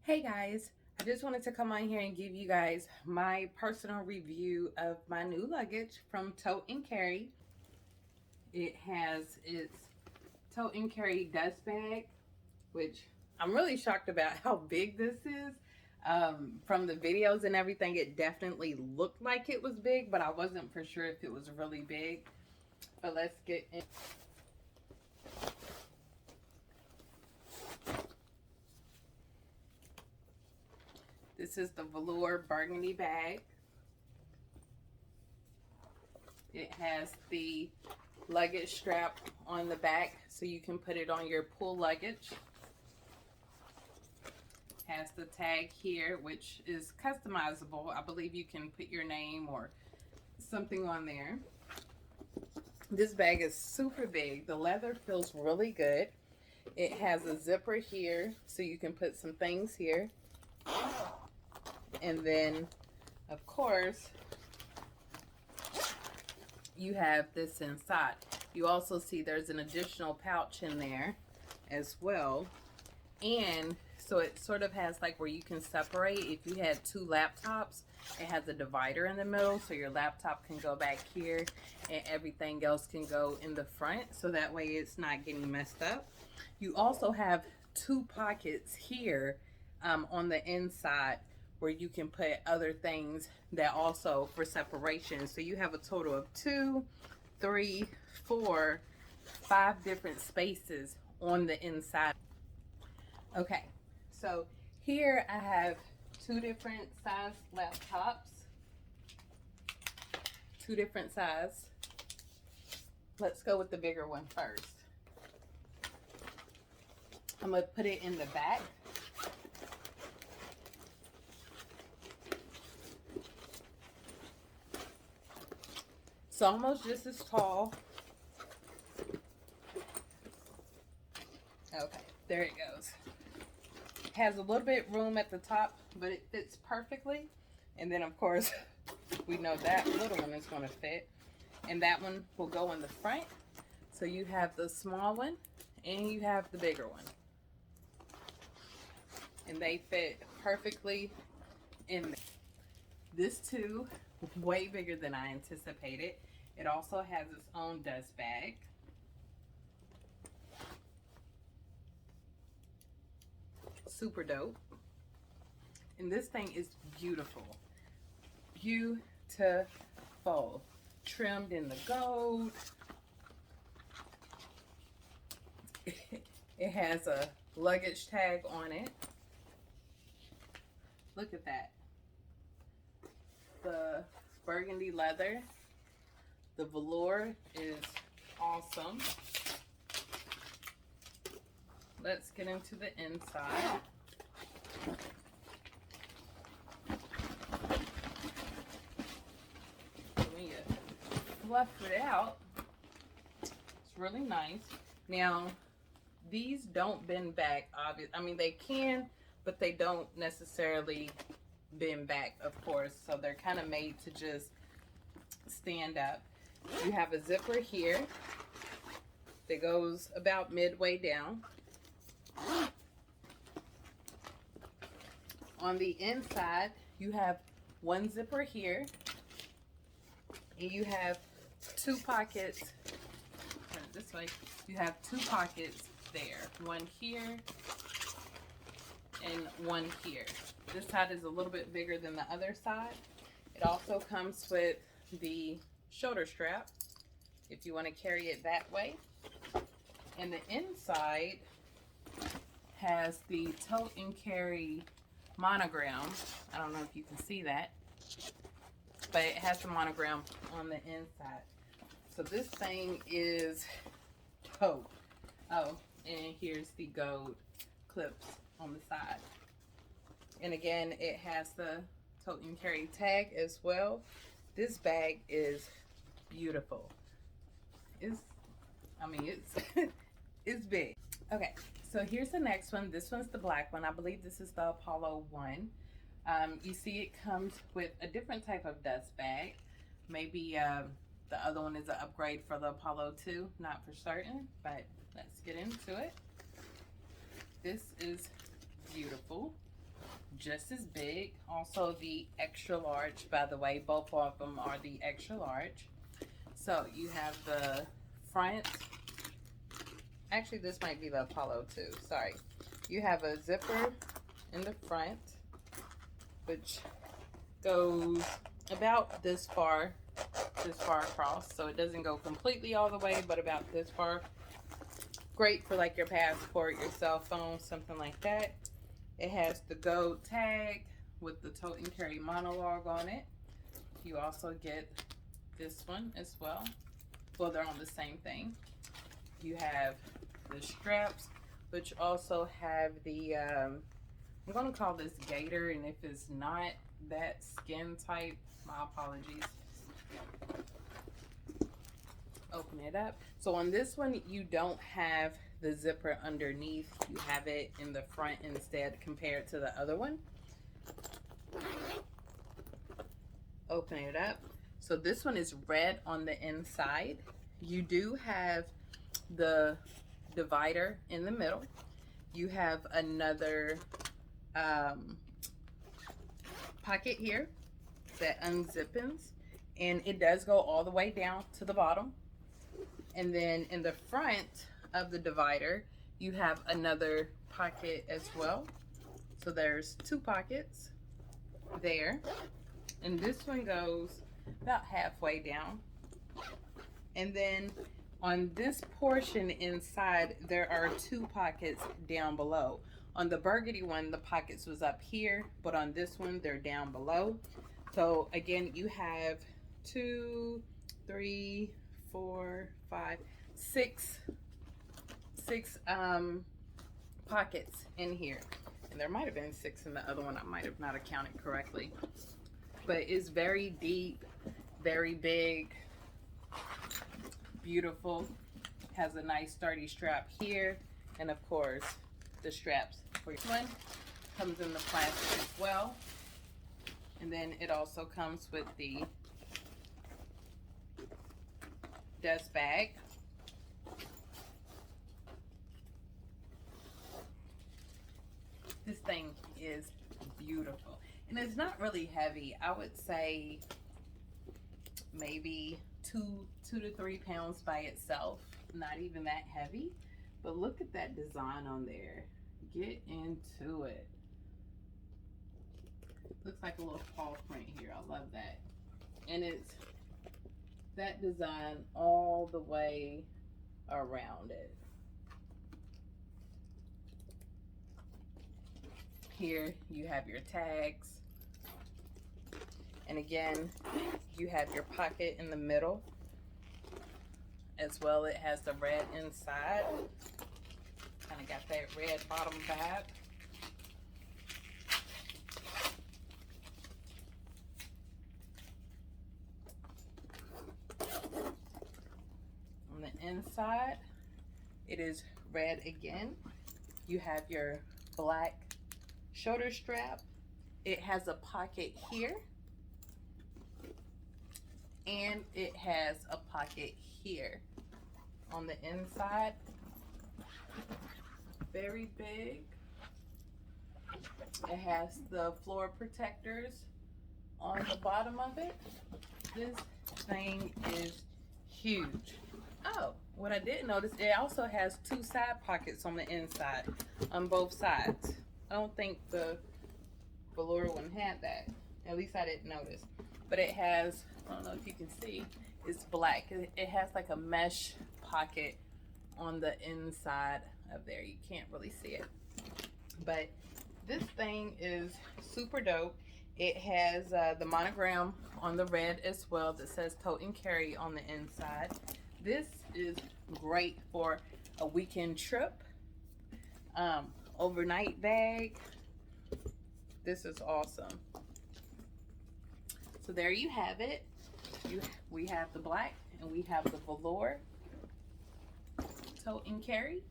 Hey guys, I just wanted to come on here and give you guys my personal review of my new luggage from Tote and Carry. It has its Tote and Carry dust bag, which I'm really shocked about how big this is. From the videos and everything, it definitely looked like it was big, but I wasn't for sure if it was really big. But let's get in. This is the Velour Burgundy Bag. It has the luggage strap on the back so you can put it on your pull luggage. Has the tag here, which is customizable. I believe you can put your name or something on there. This bag is super big. The leather feels really good. It has a zipper here so you can put some things here. And then, of course, you have this inside. You also see there's an additional pouch in there as well. And so it sort of has like where you can separate. If you had two laptops, it has a divider in the middle, so your laptop can go back here and everything else can go in the front, so that way it's not getting messed up. You also have two pockets here on the inside where you can put other things that also for separation. So you have a total of 2, 3, 4, 5 different spaces on the inside. Okay, so here I have 2 different size laptops, 2 different size. Let's go with the bigger one first. I'm gonna put it in the back. It's almost just as tall. Okay, there it goes. Has a little bit room at the top, but it fits perfectly. And then of course, we know that little one is going to fit. And that one will go in the front. So you have the small one and you have the bigger one. And they fit perfectly in there. This too, way bigger than I anticipated. It also has its own dust bag. Super dope. And this thing is beautiful. Beautiful. Trimmed in the gold. It has a luggage tag on it. Look at that. The burgundy leather. The velour is awesome. Let's get into the inside. When you fluff it out, it's really nice. Now, these don't bend back, obviously. I mean, they can, but they don't necessarily bend back, of course. So they're kind of made to just stand up. You have a zipper here that goes about midway down. On the inside, you have one zipper here, and you have 2 pockets. Turn it this way. You have 2 pockets there. One here and one here. This side is a little bit bigger than the other side. It also comes with the shoulder strap if you want to carry it that way. And the inside has the Tote and Carry monogram. I don't know if you can see that, but it has the monogram on the inside. So this thing is Tote. Oh, and here's the gold clips on the side. And again, it has the Tote and Carry tag as well. This bag is beautiful. It's it's big. Okay, so here's the next one. This one's the black one. I believe this is the Apollo 1. You see it comes with a different type of dust bag. Maybe the other one is an upgrade for the Apollo 2. Not for certain, but let's get into it. This is beautiful. just as big. Also the extra large, by the way, both of them are the extra large. So you have the front. Actually, this might be the Apollo too. Sorry. You have a zipper in the front, which goes about this far across. So it doesn't go completely all the way, but about this far. Great for like your passport, your cell phone, something like that. It has the gold tag with the Tote and Carry monologue on it. You also get this one as well. Well, they're on the same thing. You have the straps, which also have the, I'm going to call this gator, and if it's not that skin type, my apologies. Open it up. So on this one, you don't have the zipper underneath. You have it in the front instead compared to the other one. Open it up. So this one is red on the inside. You do have the divider in the middle. You have another pocket here that unzippens, and it does go all the way down to the bottom. And then in the front of the divider, you have another pocket as well. So there's two pockets there. And this one goes about halfway down. And then on this portion inside, there are two pockets down below. On the burgundy one, the pockets was up here, but on this one, they're down below. So again, you have 2, 3, 4, 5, 6 pockets in here. And there might have been 6 in the other one. I might have not accounted correctly. But it's very deep, very big, beautiful. Has a nice sturdy strap here. And of course, the straps for your one comes in the plastic as well. And then it also comes with the dust bag. This thing is beautiful, and it's not really heavy. I would say maybe 2 to 3 pounds by itself, not even that heavy. But look at that design on there. Get into it. Looks like a little paw print here. I love that. And it's that design all the way around it. Here you have your tags. And again, you have your pocket in the middle as well. It has the red inside. Kind of got that red bottom vibe. On the inside, it is red again. You have your black shoulder strap. It has a pocket here, and it has a pocket here on the inside. Very big. It has the floor protectors on the bottom of it. This thing is huge. Oh, what I didn't notice, it also has 2 side pockets on the inside, on both sides. I don't think the Velour one had that. At least I didn't notice. But it has, I don't know if you can see, it's black. It has like a mesh pocket on the inside of there. You can't really see it. But this thing is super dope. It has the monogram on the red as well that says Tote and Carry on the inside. This is great for a weekend trip, overnight bag. This is awesome. So there you have it. We have the black and we have the Velour Tote and Carry.